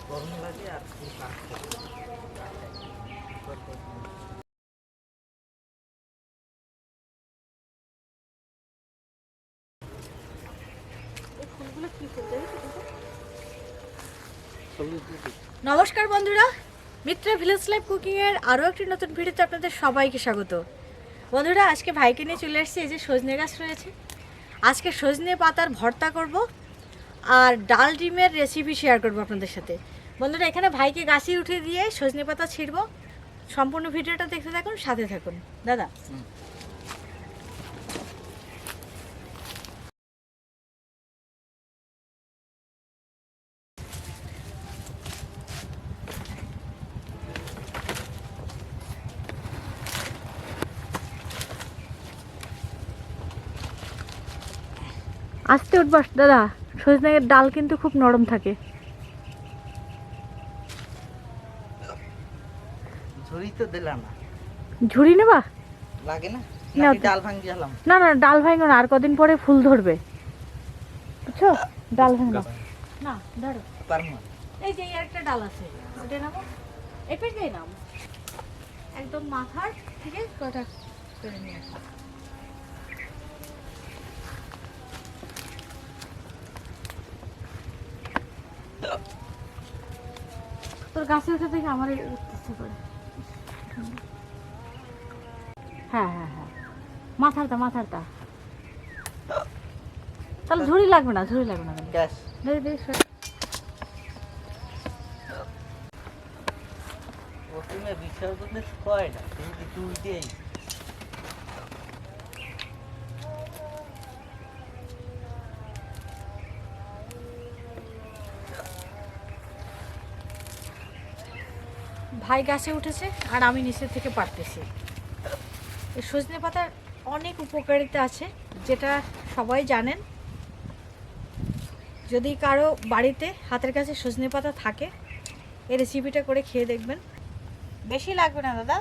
গরম লাগে আর নমস্কার বন্ধুরা, মিত্রা ভিলেজ লাইফ কুকিং এর আরও একটি নতুন ভিডিওতে আপনাদের সবাইকে স্বাগত। বন্ধুরা, আজকে ভাইকে নিয়ে চলে এসেছি। এই যে সজনে গাছ রয়েছে, আজকে সজনে পাতার ভর্তা করব আর ডাল ডিমের রেসিপি শেয়ার করব আপনাদের সাথে। বন্ধুরা, এখানে ভাইকে গাছে উঠিয়ে দিয়ে সজনে পাতা ছিঁড়ব। সম্পূর্ণ ভিডিওটা দেখতে থাকুন, সাথে থাকুন। দাদা, আস্তে উঠবাস দাদা, সজনের ডাল কিন্তু খুব নরম থাকে। ঝুড়ি তো দিলাম না, ঝুড়ি নেবা লাগে না? না, ডাল ভাঙি গেলাম। না না, ডাল ভাঙো না, আর কদিন পরে ফুল ধরবে, বুঝছো? ডাল ভাঙো না, ধরো পারমু। এই যে একটা ডাল আছে, ওটা নামো, এটা দিয়ে নাম একদম মাথার থেকে কটা করে নিয়ে আসো। তোর গাছে উঠে থেকে আমার উঠতেছে করে। হ্যাঁ হ্যাঁ হ্যাঁ, মাথারটা মাথারটা। তাহলে ঝুড়ি লাগবে না, ঝুড়ি লাগবে না। গ্যাস ওখানে বিছাও করতে কয়টা তুমি তুলতেই। ভাই গাছে উঠেছে আর আমি নিচের থেকে পারতেছি। এই সজনে পাতার অনেক উপকারিতা আছে, যেটা সবাই জানেন। যদি কারো বাড়িতে হাতের কাছে সজনে পাতা থাকে, এই রেসিপিটা করে খেয়ে দেখবেন। বেশি লাগবে না দাদা।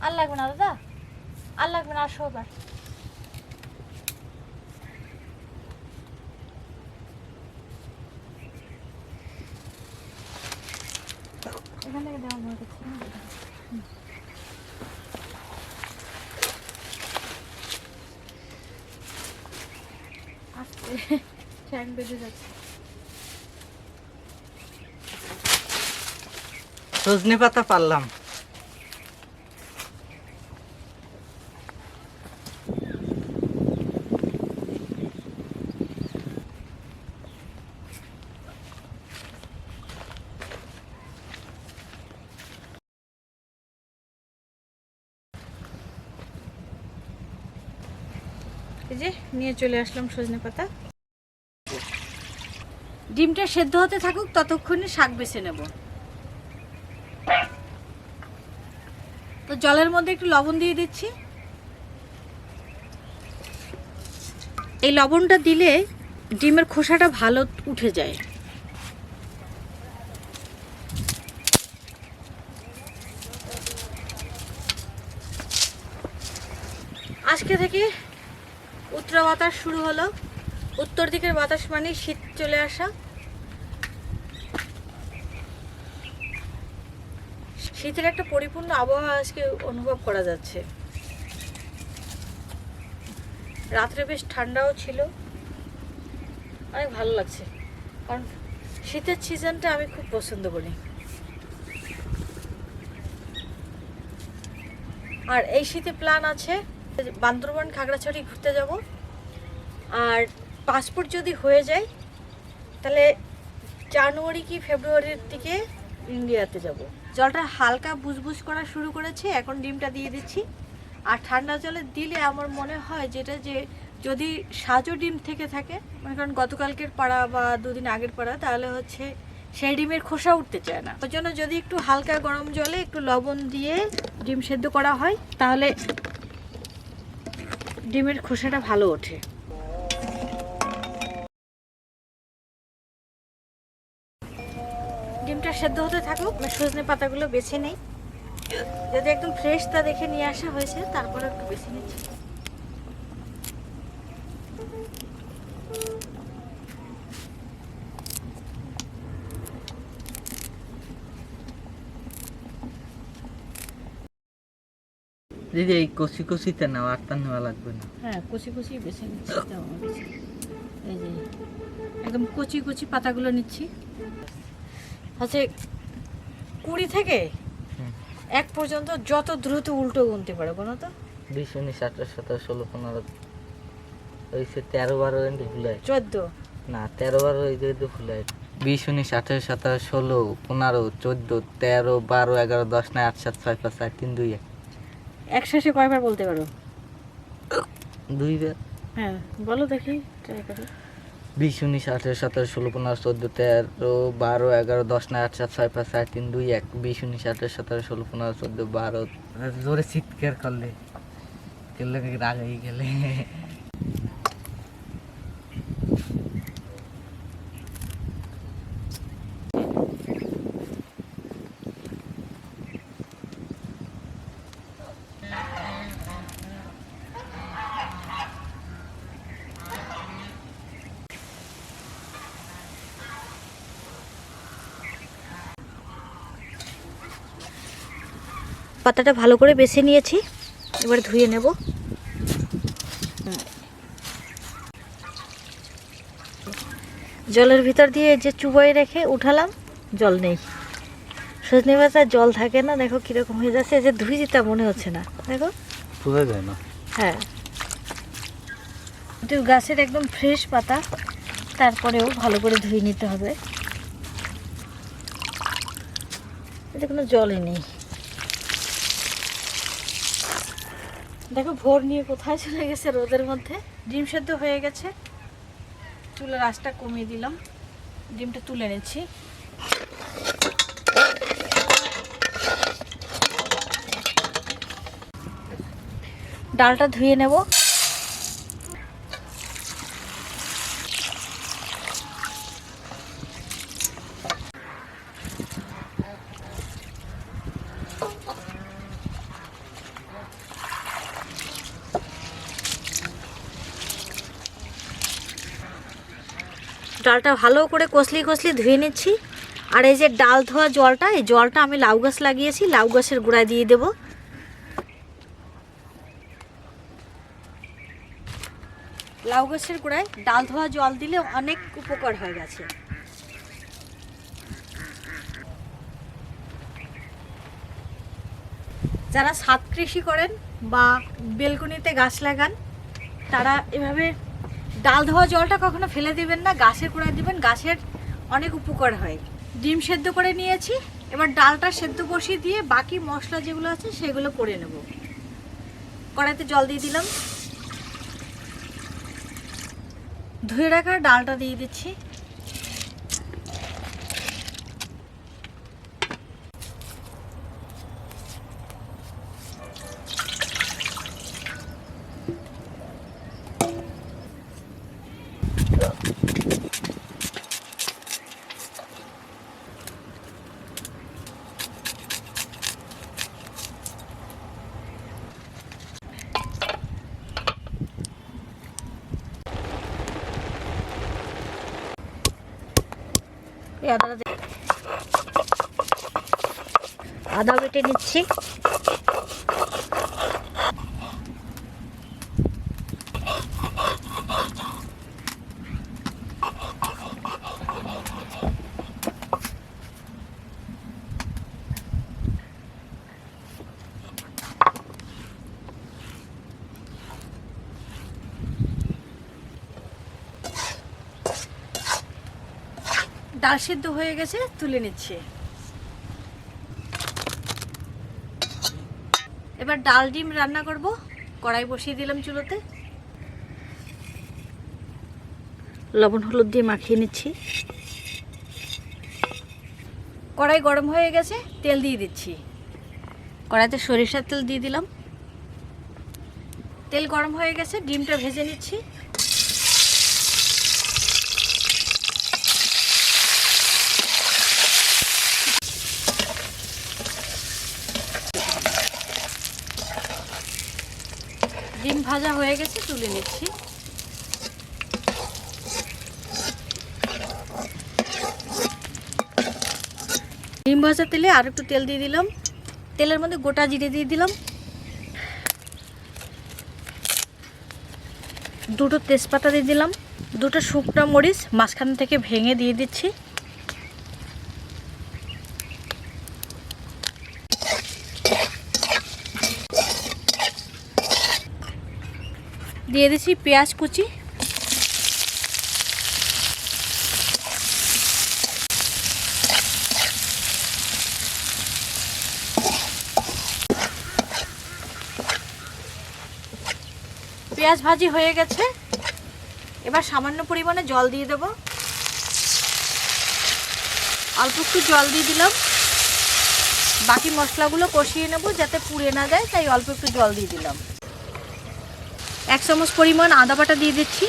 আর লাগবে না দাদা, আর লাগবে না, আসো এবার। এখান থেকে দেওয়া আমার কাছে আস্তে ফ্যান বেজে যাচ্ছে। সজনে পাতা পারলাম। এই যে নিয়ে চলে আসলাম সজনে পাতা। ডিমটা সেদ্ধ হতে থাকুক, ততক্ষণে শাক বেছে নেব। তো জলের মধ্যে একটু লবণ দিয়ে দিচ্ছি। এই লবণটা দিলে ডিমের খোসাটা ভালো উঠে যায়। আজকে থেকে উত্তর বাতাস শুরু হলো। উত্তর দিকের বাতাস মানে শীত চলে আসা। শীতের একটা পরিপূর্ণ আবহাওয়া আজকে অনুভব করা যাচ্ছে। রাত্রে বেশ ঠান্ডাও ছিল, অনেক ভালো লাগছে। কারণ শীতের সিজনটা আমি খুব পছন্দ করি। আর এই শীতে প্ল্যান আছে বান্দরবান খাগড়াছড়ি ঘুরতে যাব। আর পাসপোর্ট যদি হয়ে যায় তাহলে জানুয়ারি কি ফেব্রুয়ারির দিকে ইন্ডিয়াতে যাব। জলটা হালকা বুজবুজ করা শুরু করেছে, এখন ডিমটা দিয়ে দিচ্ছি। আর ঠান্ডা জলে দিলে আমার মনে হয় যেটা যে যদি সাজো ডিম থেকে থাকে, মানে কারণ গতকালকের পাড়া বা দুদিন আগের পাড়া, তাহলে হচ্ছে সেই ডিমের খোসা উঠতে চায় না। ওর জন্য যদি একটু হালকা গরম জলে একটু লবণ দিয়ে ডিম সেদ্ধ করা হয়, তাহলে ডিমের খোসাটা ভালো ওঠে। ডিমটা সেদ্ধ হতে থাকুক, আমি সজনে পাতাগুলো বেছে নেই। যদি একদম ফ্রেশ তা দেখে নিয়ে আসা হয়েছে, তারপরে একটু বেছে নিচ্ছি। দিদি এই কচি কচিতে নাও, আর তার নেওয়া লাগবে না। হ্যাঁ, কচি কচি বেছে নিচ্ছি। এই যে একদম কচি কচি পাতাগুলো নিচ্ছি। হচ্ছে 20 থেকে 1 পর্যন্ত যত দ্রুত উল্টো গুনতে পারো, বলো তো। 20, 19, 18, 17, 16, 15 হয়েছে, 13, 12 কিন্তু ভুলাই 14 না, 13, 12 এই যে ভুলাই। 20, 19, 18, 17, 16, 15, 14, 13, 12, 11, 10, 9, 8, 7, 6, 5, 4, 3, 2, 1। একসাথে কয়বার বলতে পারো? 2 বার। হ্যাঁ, বলো দেখি, ট্রাই করো। 20, 19, 18, 17, 16, 15, 14, 13, 12, 11, 10, 9, 8, 7, 6, 5, 4, 3, 2, 1। 20, 19, 18, 17, 16, 15, 14, 12। জোরে চিৎকার করলে গেলে রাগ হয়ে গেলে। পাতাটা ভালো করে বেছে নিয়েছি, এবার ধুয়ে নেব। জলের ভিতর দিয়ে যে চুবাই রেখে উঠালাম, জল নেই। সজনে পাতায় জল থাকে না, দেখো কিরকম হয়ে যাচ্ছে। যে ধুই দিতে মনে হচ্ছে না, দেখো পুরো যায় না। হ্যাঁ, কিন্তু গাছের একদম ফ্রেশ পাতা, তারপরেও ভালো করে ধুয়ে নিতে হবে। এতে কোনো জলই নেই। দেখো ভোর নিয়ে কোথায় চলে গেছে রোদের মধ্যে। ডিম সেদ্ধ হয়ে গেছে, চুলার আঁচটা কমিয়ে দিলাম, ডিমটা তুলে নিচ্ছি। ডালটা ধুয়ে নেব। ডালটা ভালো করে কষলি কষলি ধুয়ে নিচ্ছি। আর এই যে ডাল ধোয়া জলটা, এই জলটা আমি লাউ গাছ লাগিয়েছি, লাউ গাছের গোড়ায় দিয়ে দেব। লাউ গাছের গোড়ায় ডাল ধোয়া জল দিলে অনেক উপকার হয় গাছে। যারা ছাদ কৃষি করেন বা বেলকনিতে গাছ লাগান, তারা এভাবে ডাল ধোয়া জলটা কখনো ফেলে দিবেন না, গাছের গোড়ায় দিবেন, গাছের অনেক উপকার হয়। ডিম সেদ্ধ করে নিয়েছি, এবার ডালটা সেদ্ধ বসিয়ে দিয়ে বাকি মশলা যেগুলো আছে সেগুলো করে নেব। কড়াইতে জল দিয়ে দিলাম, ধুয়ে রাখা ডালটা দিয়ে দিচ্ছি। আদা বেটে নিচ্ছি। ডাল সিদ্ধ হয়ে গেছে, তুলে নিচ্ছি। এবার ডাল ডিম রান্না করব। কড়াই বসিয়ে দিলাম চুলোতে, লবণ হলুদ দিয়ে মাখিয়ে নিচ্ছি। কড়াই গরম হয়ে গেছে, তেল দিয়ে দিচ্ছি। কড়াইতে সরিষার তেল দিয়ে দিলাম। তেল গরম হয়ে গেছে, ডিমটা ভেজে নিচ্ছি। ডিম ভাজা হয়ে গেছে, তুলে নিচ্ছি। ডিম ভাজা তেলে আর একটু তেল দিয়ে দিলাম। তেলের মধ্যে গোটা জিরে দিয়ে দিলাম, দুটো তেজপাতা দিয়ে দিলাম, দুটো শুকনো মরিচ মাঝখান থেকে ভেঙে দিয়ে দিচ্ছি। দিয়ে দিচ্ছি পেঁয়াজ কুচি, পেঁয়াজ ভাজি হয়ে গেছে। এবার সামান্য পরিমাণে জল দিয়ে দেব। অল্প একটু জল দিয়ে দিলাম। বাকি মশলাগুলো কষিয়ে নেব যাতে পুড়ে না যায়, তাই অল্প একটু জল দিয়ে দিলাম। 1 চামচ পরিমাণ আদা বাটা দিয়ে দিচ্ছি।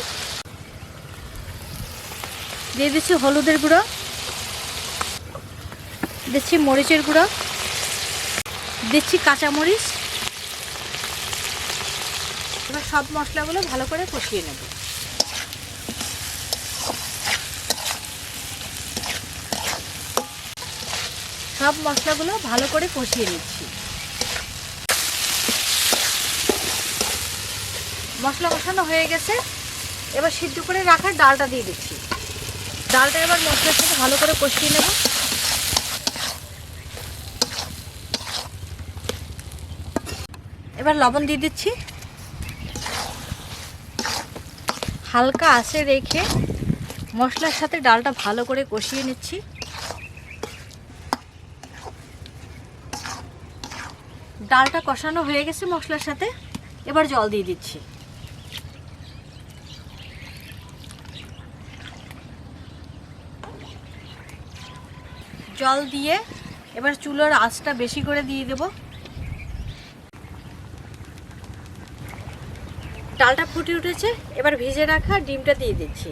দিয়ে দিচ্ছি হলুদের গুঁড়ো, দিচ্ছি মরিচের গুঁড়ো, দিচ্ছি কাঁচামরিচ। এবার সব মশলাগুলো ভালো করে কষিয়ে নেব। সব মশলাগুলো ভালো করে কষিয়ে নিচ্ছি। মশলা কষানো হয়ে গেছে। এবার সিদ্ধ করে রাখা ডালটা দিয়ে দিচ্ছি। ডালটা এবার মশলার সাথে ভালো করে কষিয়ে নেব। এবার লবণ দিয়ে দিচ্ছি। হালকা আঁচে রেখে মশলার সাথে ডালটা ভালো করে কষিয়ে নিচ্ছি। ডালটা কষানো হয়ে গেছে মশলার সাথে। এবার জল দিয়ে দিচ্ছি। জল দিয়ে এবার চুলার আঁচটা বেশি করে দিয়ে দেব। ডালটা ফুটে উঠেছে। এবার ভেজে রাখা ডিমটা দিয়ে দিচ্ছি।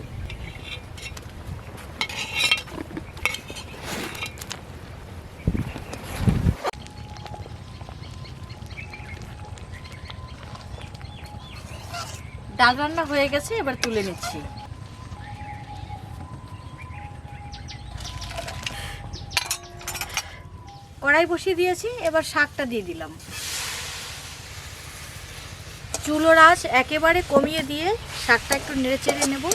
ডাল রান্না হয়ে গেছে, এবার তুলে নিচ্ছি। কড়াই বসিয়ে দিয়েছি। এবার শাকটা দিয়ে দিলাম। চুলোর আঁচ একেবারে কমিয়ে দিয়ে শাকটা একটু নেড়ে চেড়ে নেব।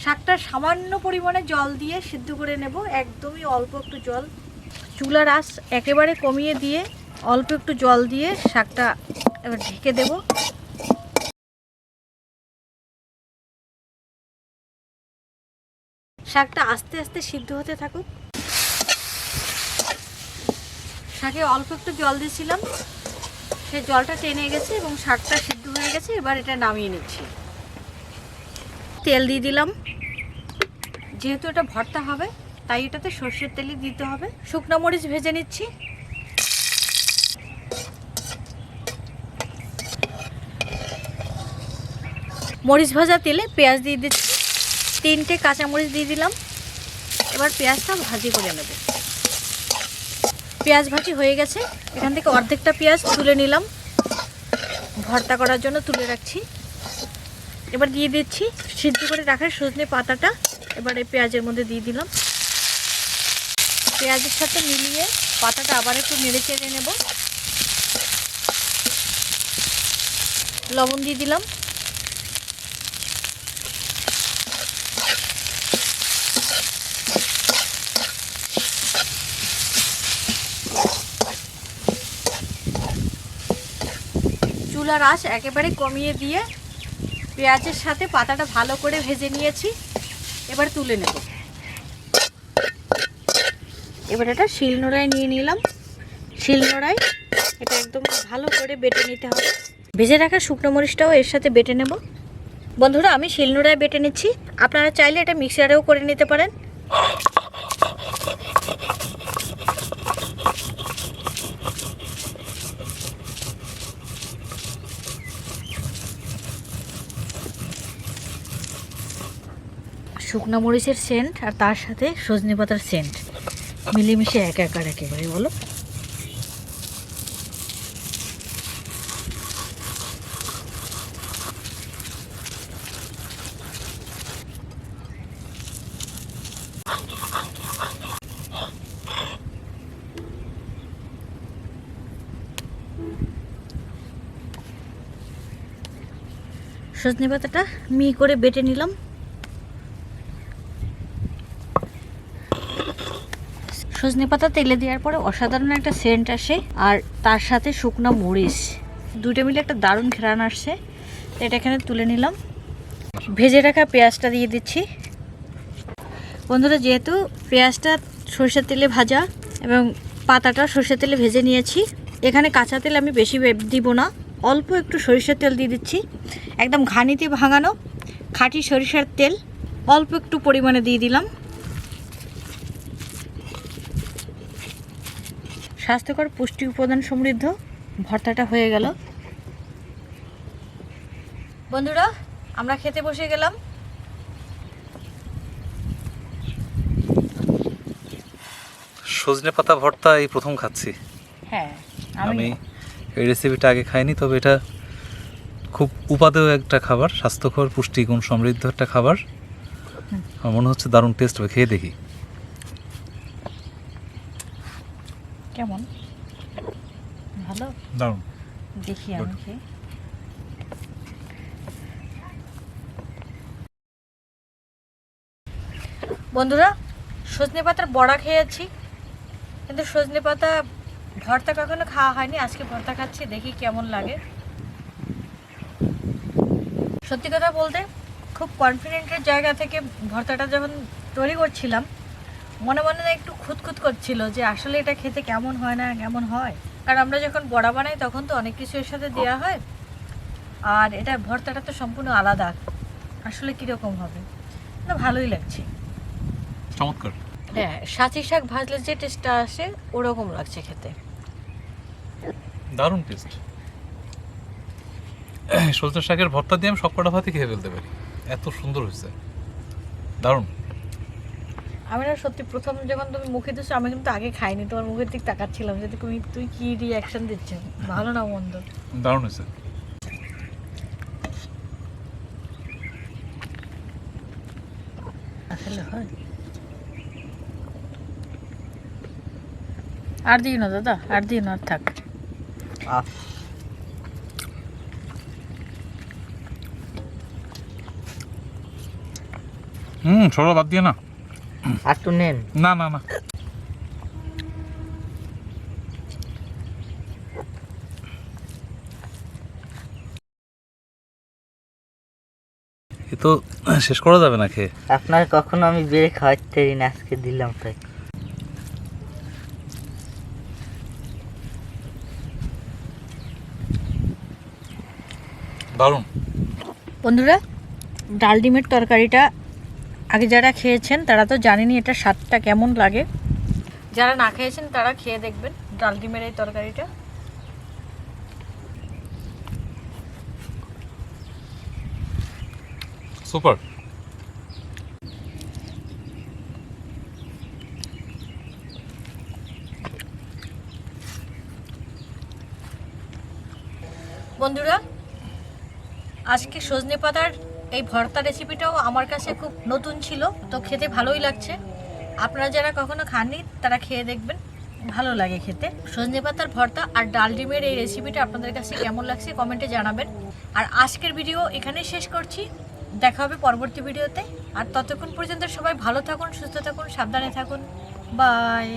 শাকটা সামান্য পরিমাণে জল দিয়ে সিদ্ধ করে নেব, একদমই অল্প একটু জল। চুলার আঁচ একেবারে কমিয়ে দিয়ে অল্প একটু জল দিয়ে শাকটা এবার ঢেকে দেব। শাকটা আস্তে আস্তে সিদ্ধ হতে থাকুক। শাকে অল্প একটু জল দিয়েছিলাম, সেই জলটা টেনে গেছে এবং শাকটা সিদ্ধ হয়ে গেছে। এবার এটা নামিয়ে নিচ্ছি। তেল দিয়ে দিলাম। যেহেতু এটা ভর্তা হবে তাই এটাতে সর্ষের তেলই দিতে হবে। শুকনো মরিচ ভেজে নিচ্ছি। মরিচ ভাজা তেলে পেঁয়াজ দিয়ে দিচ্ছি। 3টে কাঁচামরিচ দিয়ে দিলাম। এবার পেঁয়াজটা ভাজি করে নেব। পেঁয়াজ ভাজি হয়ে গেছে। এখান থেকে অর্ধেকটা পেঁয়াজ তুলে নিলাম, ভর্তা করার জন্য তুলে রাখছি। এবার দিয়ে দিচ্ছি সিদ্ধ করে রাখা সজনে পাতাটা। এবার এই পেঁয়াজের মধ্যে দিয়ে দিলাম। পেঁয়াজের সাথে মিলিয়ে পাতাটা আবার একটু নেড়ে চেড়ে নেব। লবণ দিয়ে দিলাম। চুলার আঁচ একেবারে কমিয়ে দিয়ে পেঁয়াজের সাথে পাতাটা ভালো করে ভেজে নিয়েছি। এবার তুলে নেব। এবার এটা শিলনোড়ায় নিয়ে নিলাম। শিলনোড়ায় এটা একদম ভালো করে বেটে নিতে হবে। ভেজে রাখা শুকনো মরিচটাও এর সাথে বেটে নেব। বন্ধুরা, আমি শিলনোড়ায় বেটে নিচ্ছি। আপনারা চাইলে এটা মিক্সারেও করে নিতে পারেন। শুকনো মরিচের সেন্ট আর তার সাথে সজনে পাতার সেন্ট মিলেমিশে একাকার একেবারে, বলো। সজনে পাতাটা মিহি করে বেটে নিলাম। সজনে পাতা তেলে দেওয়ার পরে অসাধারণ একটা সেন্ট আসে, আর তার সাথে শুকনো মরিচ দুটো মিলে একটা দারুণ ঘ্রাণ আসছে। এটা এখানে তুলে নিলাম। ভেজে রাখা পেঁয়াজটা দিয়ে দিচ্ছি। বন্ধুরা, যেহেতু পেঁয়াজটা সরষের তেলে ভাজা এবং পাতাটা সরষের তেলে ভেজে নিয়েছি, এখানে কাঁচা তেল আমি বেশি দিব না, অল্প একটু সরিষার তেল দিয়ে দিচ্ছি। একদম ঘানিতে ভাঙানো খাঁটি সরিষার তেল অল্প একটু পরিমাণে দিয়ে দিলাম। স্বাস্থ্যকর পুষ্টি উপাদান সমৃদ্ধ ভর্তাটা হয়ে গেল। বন্ধুরা, আমরা খেতে বসে গেলাম। সজনে পাতা ভর্তা এই প্রথম খাচ্ছি। হ্যাঁ, আমি এই রেসিপিটা আগে খাইনি, তবে এটা খুব উপাদেয় একটা খাবার, স্বাস্থ্যকর পুষ্টিগুণ সমৃদ্ধ একটা খাবার। আমার মনে হচ্ছে দারুণ টেস্ট হবে, খেয়ে দেখি কেমন। ভালো, দারুণ। দেখি আমি খেয়ে। বন্ধুরা, সজনে পাতার বড়া খেয়েছি, কিন্তু সজনে পাতা ভর্তা কখনো খাওয়া হয়নি। আজকে ভর্তা খাচ্ছি, দেখি কেমন লাগে। সত্যি কথা বলতে খুব কনফিডেন্টের জায়গা থেকে ভর্তাটা যখন তৈরি করছিলাম, মনে মনে একটু খুঁতখুত করছিল যে আসলে এটা খেতে কেমন হয় না কেমন হয়। কারণ আমরা যখন বড়া বানাই তখন তো অনেক কিছু এর সাথে দেওয়া হয়, আর এটা ভর্তাটা তো সম্পূর্ণ আলাদা। আসলে কীরকম হবে, ভালোই লাগছে, চমৎকার। হ্যাঁ, সাঁচি শাক ভাজলে যে টেস্টটা আসে ওরকম লাগছে খেতে, দারুণ টেস্ট। সজনে শাকের ভর্তা দিয়ে আমি সব কটা ভাতই খেয়ে ফেলতে পারি, এত সুন্দর হয়েছে, দারুণ। আমি না সত্যি প্রথম যখন তুমি মুখে দিচ্ছ, আমি কিন্তু আগে খাইনি, তোমার মুখের দিক তাকাচ্ছিলাম যে তুই কি রিয়াকশন দিচ্ছ, ভালো না মন্দ। দারুণ হয়েছে। আসলে হয়। আর দিও না দাদা, আর দিও না, আর থাক। সরো বাদ দিয়ে না, আর তো নেন। না না না, এ তো শেষ করা যাবে না খেয়ে। আপনার কখনো আমি বেড়ে খাওয়াতে পারি না, আজকে দিলাম তাই। দারুণ। বন্ধুরা, ডাল ডিমের তরকারিটা আগে যারা খেয়েছেন তারা তো জানেনই এটা স্বাদটা কেমন লাগে। যারা না খেয়েছেন তারা খেয়ে দেখবেন ডাল ডিমের এই তরকারিটা। সুপার। বন্ধুরা, আজকে সজনে পাতার এই ভর্তা রেসিপিটাও আমার কাছে খুব নতুন ছিল, তো খেতে ভালোই লাগছে। আপনারা যারা কখনো খাননি তারা খেয়ে দেখবেন, ভালো লাগে খেতে। সজনে পাতার ভর্তা আর ডাল ডিমের এই রেসিপিটা আপনাদের কাছে কেমন লাগছে কমেন্টে জানাবেন। আর আজকের ভিডিও এখানেই শেষ করছি, দেখা হবে পরবর্তী ভিডিওতে। আর ততক্ষণ পর্যন্ত সবাই ভালো থাকুন, সুস্থ থাকুন, সাবধানে থাকুন। বাই।